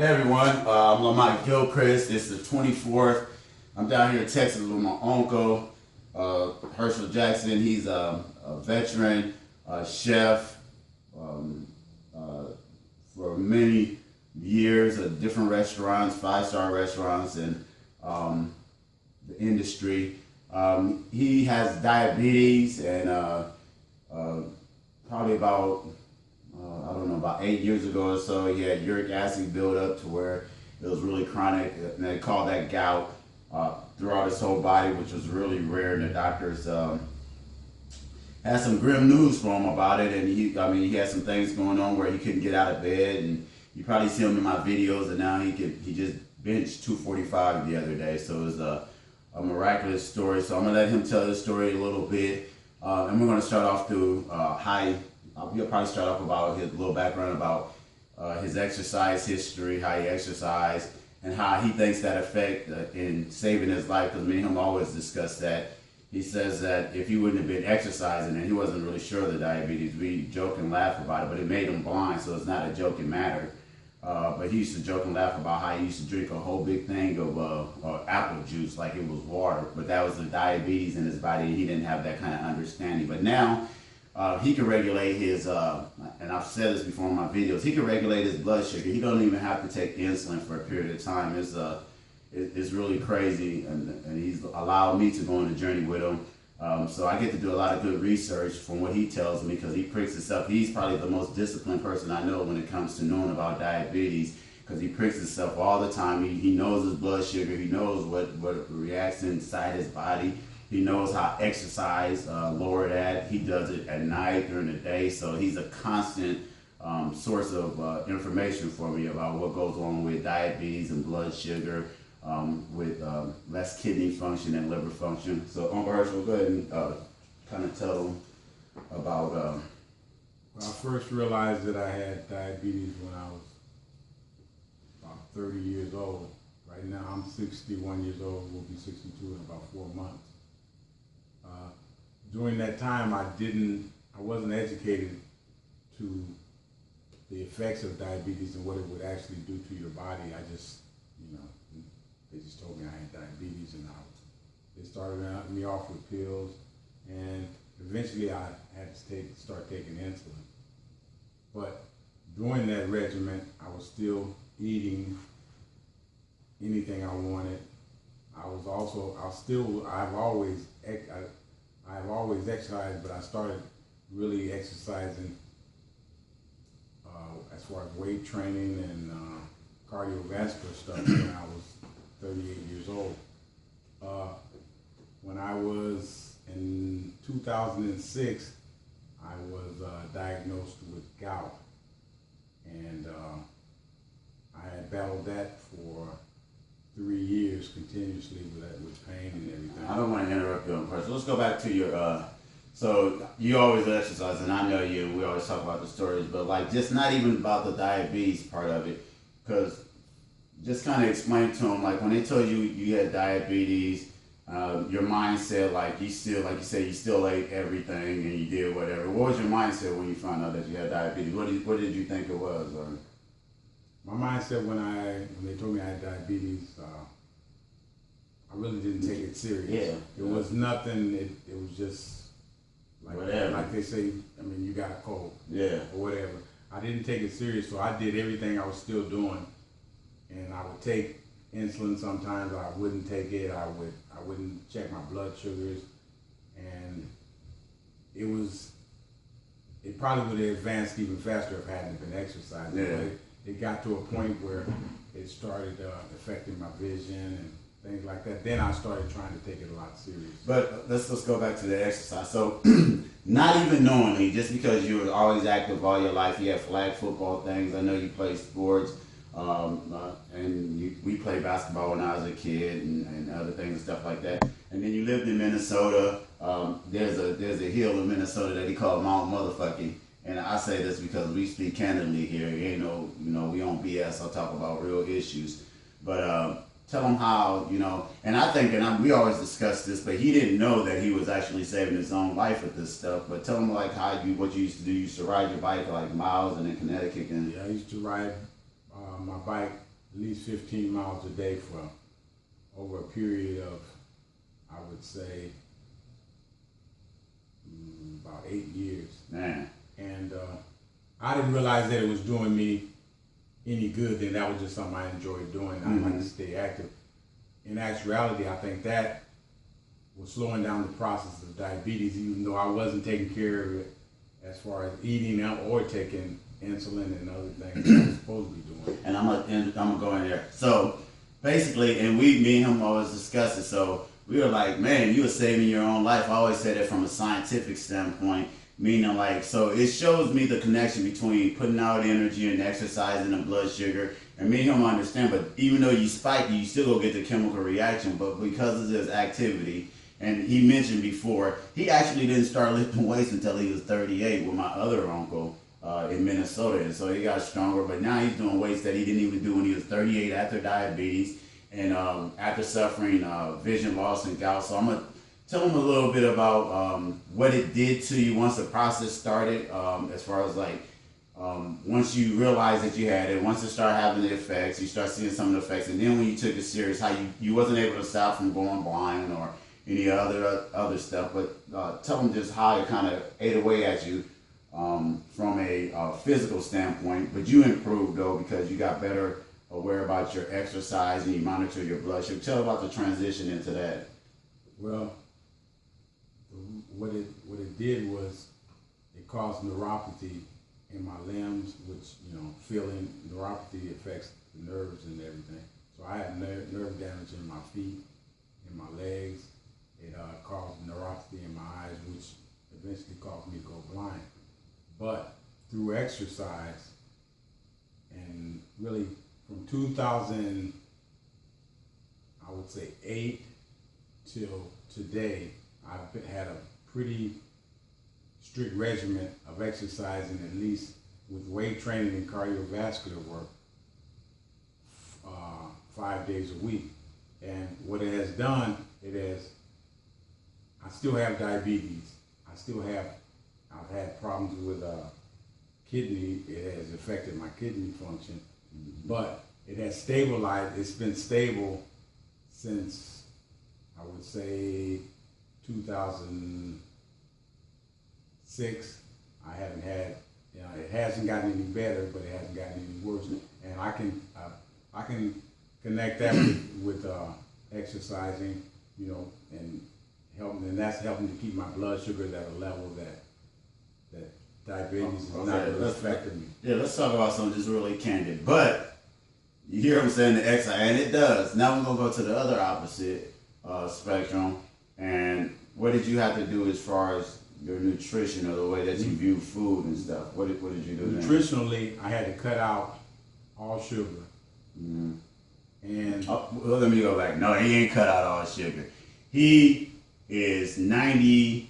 Hey everyone, I'm Lamont Gilchrist. It's the 24th. I'm down here in Texas with my uncle, Hersel Jackson. He's a veteran chef for many years at different restaurants, 5-star restaurants in the industry. He has diabetes and probably about I don't know, about 8 years ago or so, he had uric acid buildup to where it was really chronic, and they called that gout throughout his whole body, which was really rare. And the doctors had some grim news for him about it, and he had some things going on where he couldn't get out of bed, and you probably see him in my videos, and now he just benched 245 the other day, so it was a miraculous story. So I'm gonna let him tell his story a little bit, and we're gonna start off through he'll probably start off about his little background about his exercise history, how he exercised, and how he thinks that affect in saving his life. Because me and him always discuss that. He says that if he wouldn't have been exercising, and he wasn't really sure of the diabetes, we joke and laugh about it, but it made him blind, so it's not a joking matter. But he used to joke and laugh about how he used to drink a whole big thing of apple juice like it was water, but that was the diabetes in his body, and he didn't have that kind of understanding. But now, he can regulate his, and I've said this before in my videos, he can regulate his blood sugar. He don't even have to take insulin for a period of time. It's really crazy, and he's allowed me to go on a journey with him. So I get to do a lot of good research from what he tells me, because he pricks himself. He's probably the most disciplined person I know when it comes to knowing about diabetes, because he pricks himself all the time. He knows his blood sugar. He knows what reacts inside his body. He knows how exercise lower that. He does it at night, during the day. So he's a constant source of information for me about what goes on with diabetes and blood sugar, with less kidney function and liver function. So Uncle Hersel, go ahead and kind of tell them about... Well, I first realized that I had diabetes when I was about 30 years old. Right now I'm 61 years old, will be 62 in about 4 months. During that time, I wasn't educated to the effects of diabetes and what it would actually do to your body. They just told me I had diabetes, and they started me off with pills, and eventually I had to start taking insulin. But during that regimen, I was still eating anything I wanted. I've always exercised, but I started really exercising as far as weight training and cardiovascular stuff when I was 38 years old. When I was in 2006, I was diagnosed with gout, and I had battled that for 3 years continuously with pain and everything. I don't want to interrupt you on purpose. Let's go back to your, so you always exercise, and I know you, we always talk about the stories, but like just not even about the diabetes part of it, because just kind of explain to them, like when they told you you had diabetes, your mindset, like you said, you still ate everything and you did whatever. What was your mindset when you found out that you had diabetes? What did you think it was? Or? My mindset when they told me I had diabetes, I really didn't take it serious. Yeah. It was nothing. It was just like whatever. Like they say, you got a cold. Yeah. Or whatever. I didn't take it serious, so I did everything I was still doing, and I would take insulin sometimes. I wouldn't take it. I wouldn't check my blood sugars, and it probably would have advanced even faster if I hadn't been exercising. Yeah. It got to a point where it started affecting my vision and things like that. Then I started trying to take it a lot serious. But let's go back to the exercise. So, not even knowingly, just because you were always active all your life, you had flag football things. I know you played sports, and we played basketball when I was a kid, and other things and stuff like that. And then you lived in Minnesota. There's a hill in Minnesota that he called Mount Motherfucking. And I say this because we speak candidly here. Ain't no, we don't BS. I'll talk about real issues. But tell him how, and I think, we always discuss this, but he didn't know that he was actually saving his own life with this stuff. But tell him like what you used to do. You used to ride your bike like miles and in Connecticut. Yeah, I used to ride my bike at least 15 miles a day for over a period of, I would say, about 8 years. Man. And I didn't realize that it was doing me any good. Then that was just something I enjoyed doing. I like to stay active. In actuality, I think that was slowing down the process of diabetes, even though I wasn't taking care of it as far as eating or taking insulin and other things I was supposed to be doing. And I'm gonna go in there. So basically, and me and him always discuss it. So we were like, man, you were saving your own life. I always say that from a scientific standpoint, meaning like, so it shows me the connection between putting out energy and exercising and blood sugar. And me and him understand, but even though you spike, you still go get the chemical reaction. But because of this activity, and he mentioned before, he actually didn't start lifting weights until he was 38 with my other uncle in Minnesota. And so he got stronger, but now he's doing weights that he didn't even do when he was 38 after diabetes and after suffering vision loss and gout. So I'm going to tell him a little bit about what it did to you once the process started, as far as like, once you realized that you had it, once it started having the effects, you start seeing some of the effects, and then when you took it serious, how you wasn't able to stop from going blind or any other stuff, but tell them just how it kind of ate away at you from a physical standpoint, but you improved though because you got better aware about your exercise and you monitor your blood sugar. Tell about the transition into that. Well, what it did was it caused neuropathy in my limbs, which, you know, feeling neuropathy affects the nerves and everything. So I had nerve damage in my feet, in my legs. It caused neuropathy in my eyes, which eventually caused me to go blind. But through exercise, and really from 2000, I would say 8 till today, I've had a pretty strict regimen of exercising, at least with weight training and cardiovascular work, 5 days a week. And what it has done, I still have diabetes. I've had problems with kidney. It has affected my kidney function, but it has stabilized. It's been stable since, I would say, 2006. I haven't had, you know, it hasn't gotten any better, but it hasn't gotten any worse. And I can connect that with exercising, you know, and that's helping to keep my blood sugar at a level that diabetes is not really affecting me. Yeah, let's talk about something just really candid. But you hear him saying the exercise, and it does. Now we're gonna go to the other opposite spectrum. And what did you have to do as far as your nutrition or the way that you view food and stuff? What did you do? Nutritionally, I had to cut out all sugar. Mm-hmm. And well, let me go back. No, he ain't cut out all sugar. He is 90,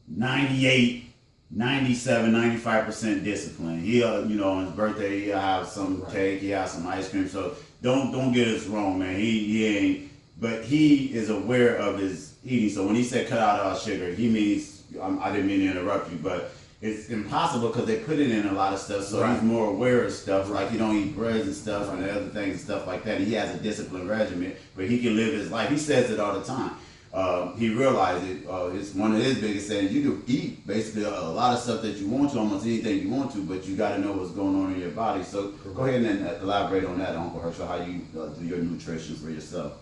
98, 97, 95% disciplined. He'll, you know, on his birthday, he'll have some cake, he'll have some ice cream. So don't get us wrong, man. He ain't, but he is aware of his eating. So when he said cut out all sugar, he means, I didn't mean to interrupt you, but it's impossible because they put it in a lot of stuff. So he's more aware of stuff, like he don't eat breads and stuff and other things and stuff like that. He has a disciplined regimen, but he can live his life. He says it all the time. He realized it. It's one of his biggest sayings. You can eat basically a lot of stuff that you want to, almost anything you want to, but you got to know what's going on in your body. So go ahead and elaborate on that, Uncle Hersel, how you do your nutrition for yourself.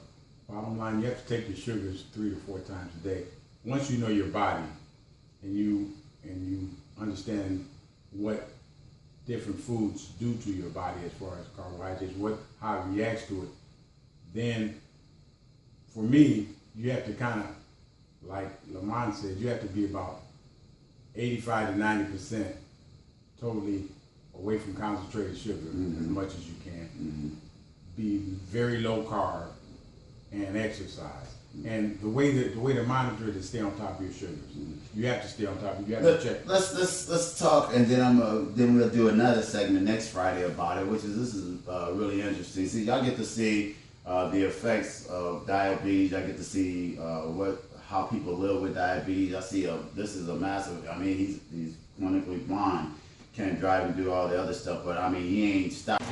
Bottom line, you have to take your sugars 3 to 4 times a day. Once you know your body and you understand what different foods do to your body as far as carbohydrates, how it reacts to it, then for me, you have to kind of, like Lamont said, you have to be about 85 to 90% totally away from concentrated sugar as much as you can. Be very low carb and exercise. And the way to monitor it is stay on top of your sugars. You have to stay on top of it. You have to check. Let's talk, and then we'll do another segment next Friday about it, this is really interesting. See, y'all get to see the effects of diabetes. I get to see how people live with diabetes. I see this is a massive. I mean, he's chronically blind, can't drive and do all the other stuff, but I mean, he ain't stopped.